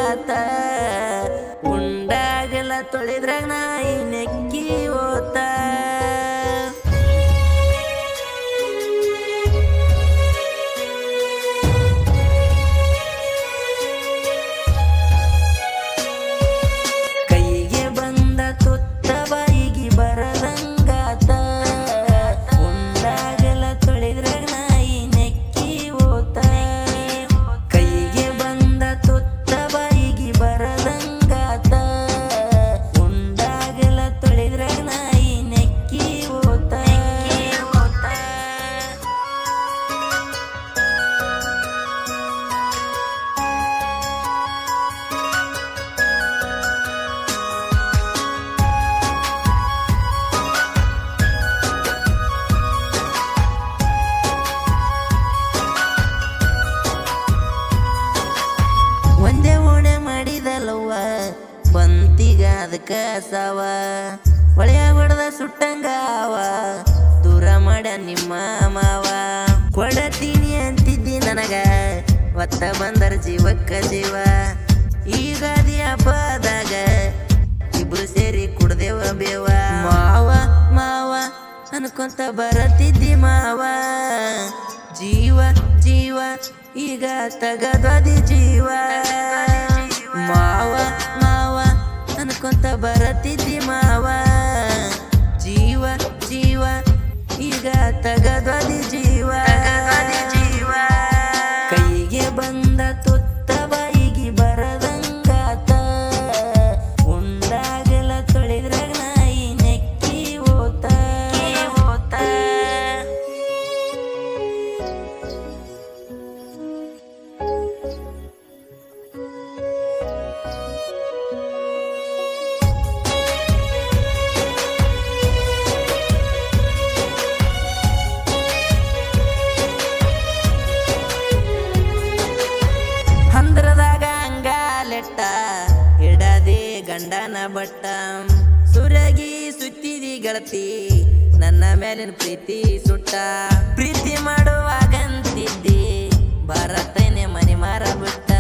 ಬರಂಗಾತ ಉಂಡಾಗಲ ತೊಳೆದ್ರಾಗ ನಾಯಿ ನೆಕ್ಕಿ ಓತ ಒಂದೇ ಓಣೆ ಮಾಡಿದಲ್ಲವ್ವ ಬಂತಿಗ ಅದಕ್ಕ ಸಾವ ಒಳೆಯ ಹೊಡೆದ ಸುಟ್ಟಂಗಾವ ದೂರ ಮಾಡ ನಿಮ್ಮ ಮಾವ ಕೊಡತೀನಿ ಅಂತಿದ್ದಿ ನನಗ ಒತ್ತ ಬಂದರ ಜೀವಕ್ಕ ಜೀವ ಈಗಾದಿ ಹಬ್ಬದಾಗ ಇಬ್ರು ಸೇರಿ ಕುಡ್ದೇವ ಬೇವ ಮಾವ ಮಾವ ಅನ್ಕೊಂತ ಬರತಿದ್ದಿ ಮಾವ ಜೀವ ಜೀವ ಈಗ ತಗದ್ವಾದಿ ಜೀವ ಮಾವ ಮಾವ ಅನ್ಕೊಂತ ಬರತಿದ್ದಿ ಮಾವ ಜೀವ ಜೀವ ಈಗ ತಗದ್ವಾದಿ ಜೀವ ಕೈಗೆ ಬಂದ ತುತ್ತ ಬಾಯಿಗೆ ಬರದಂಗಾತ ಉಂಡಾಗಲ ತೊಳೆದ್ರಾಗ ನಾಯಿ ನೆಕ್ಕಿ ಓತ ಹಂದ್ರದಾಗ ಅಂಗಾಲೆಟ್ಟ ಇಡದೆ ಗಂಡನ ಬಟ್ಟ ಸುರಗಿ ಸುತ್ತಿದಿ ಗೆಳತಿ ನನ್ನ ಮೇಲಿನ ಪ್ರೀತಿ ಸುಟ್ಟ ಪ್ರೀತಿ ಮಾಡುವಾಗಂತಿದ್ದಿ ಬರತೈನೆ ಮನೆ ಮಾರ ಬಿಟ್ಟ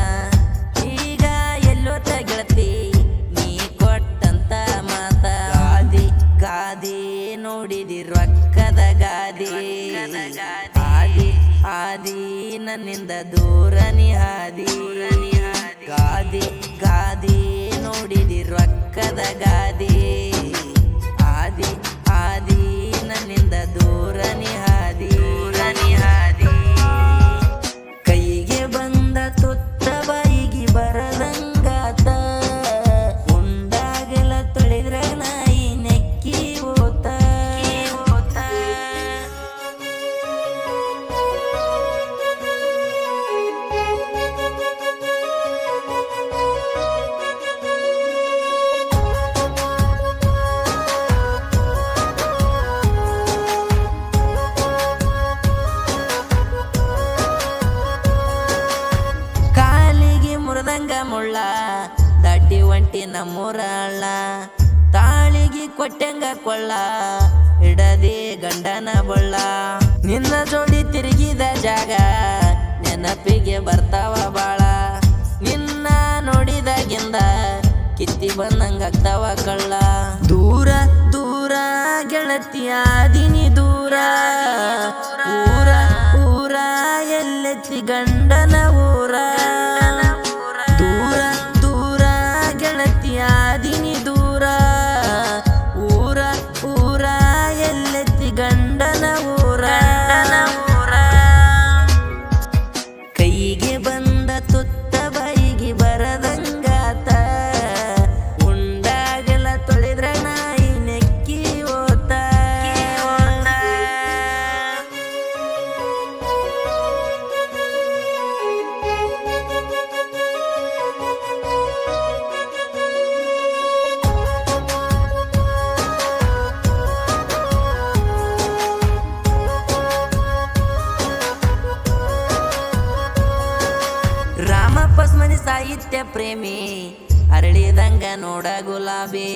ಈಗ ಎಲ್ಲೋತ ಗೆಳತಿ ನೀ ಕೊಟ್ಟಂತ ಮಾತ ಗಾದಿ ಗಾದಿ ನೋಡಿದಿ ರೊಕ್ಕದ ಗಾದಿ ಆದಿ ಆದಿ ನನ್ನಿಂದ ದೂರ ನಿಹಾದಿ ಗಾದಿ ಗಾದಿ ನೋಡಿದಿ ರೊಕ್ಕದ ಗಾದಿ ಆದಿ ಆದಿ ನನ್ನಿಂದ ದೂರ ನಿಹಾದಿ ಕೈಗೆ ಬಂದ ತುತ್ತ ಬಾಯಿಗೆ ಬರದಂಗಾತ ಉಂಡಾಗಲ ತೊಳೆದ್ರಾಗ ನಾಯಿ ನೆಕ್ಕಿ ಓತ ಮುರದಂಗ ಮುಳ್ಳ ದಡ್ಡಿ ಒಂಟಿ ನಮ್ಮೂರ ಅಳ್ಳ ತಾಳಿಗೆ ಕೊಟ್ಟಂಗ ಕೊಳ್ಳ ಇಡದೆ ಗಂಡನ ಬಳ್ಳ ನಿನ್ನ ಜೋಡಿ ತಿರುಗಿದ ಜಾಗ ನೆನಪಿಗೆ ಬರ್ತಾವ ಬಾಳ ನಿನ್ನ ನೋಡಿದಾಗಿಂದ ಕಿತ್ತಿ ಬಂದಂಗಾಗ್ತಾವ ಕಳ್ಳ ದೂರ ದೂರ ಗೆಳತಿಯಾದಿನಿ ದೂರ ಊರ ಊರ ಎಲ್ಲೆತ್ತಿ ಗಂಡನ ಊರ ದೂರ ದೂರ ಗೆಳತಿಯಾದಿನಿ ದೂರ ಊರ ಊರ ಎಲ್ಲೆತ್ತಿ ಗಂಡನ ಊರ ಕೈಗೆ ಬಂದ ತುತ್ತ ಬಾಯಿಗೆ ಬರದಂಗಾತ ಉಂಡಾಗಲ ತೊಳೆದ್ರ ನಾಯಿ ನೆಕ್ಕಿ ಓತ ರಾಮಪ್ಪಸ್ಮನಿ ಸಾಹಿತ್ಯ ಪ್ರೇಮಿ ಅರಳಿದಂಗ ನೋಡ ಗುಲಾಬಿ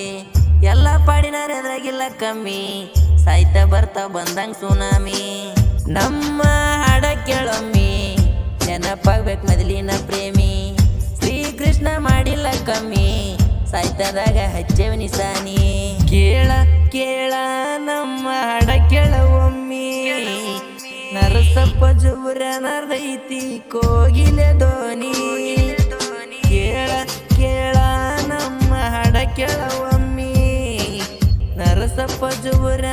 ಎಲ್ಲ ಪಾಡಿನಾರ ಎದ್ರಾಗಿಲ್ಲ ಕಮ್ಮಿ ಸಾಹಿತ್ಯ ಬರ್ತಾ ಬಂದಂಗ ಸುನಾಮಿ ನಮ್ಮ ಹಾಡ ಕೇಳೊಮ್ಮಿ ನೆನಪಾಗ್ಬೇಕು ಮೊದಲಿನ ಪ್ರೇಮಿ ಶ್ರೀ ಕೃಷ್ಣ ಮಾಡಿಲ್ಲ ಕಮ್ಮಿ ಸಾಯ್ತದಾಗ ಹಚ್ಚೆವ ನಿಸಾನಿ ಕೇಳ ಕೇಳ ನಮ್ಮ ಹಾಡ ಕೇಳವೊಮ್ಮಿ ನರಸಪ್ಪ ಜುಬ್ರ ನರ್ದೈತಿ ಕೋಗಿಲೆ ಧೋನಿ ಕೇಳ ಕೇಳ ನಮ್ಮ ಹಾಡ ಕೇಳವೊಮ್ಮಿ ನರಸಪ್ಪ ಜುಬ್ರ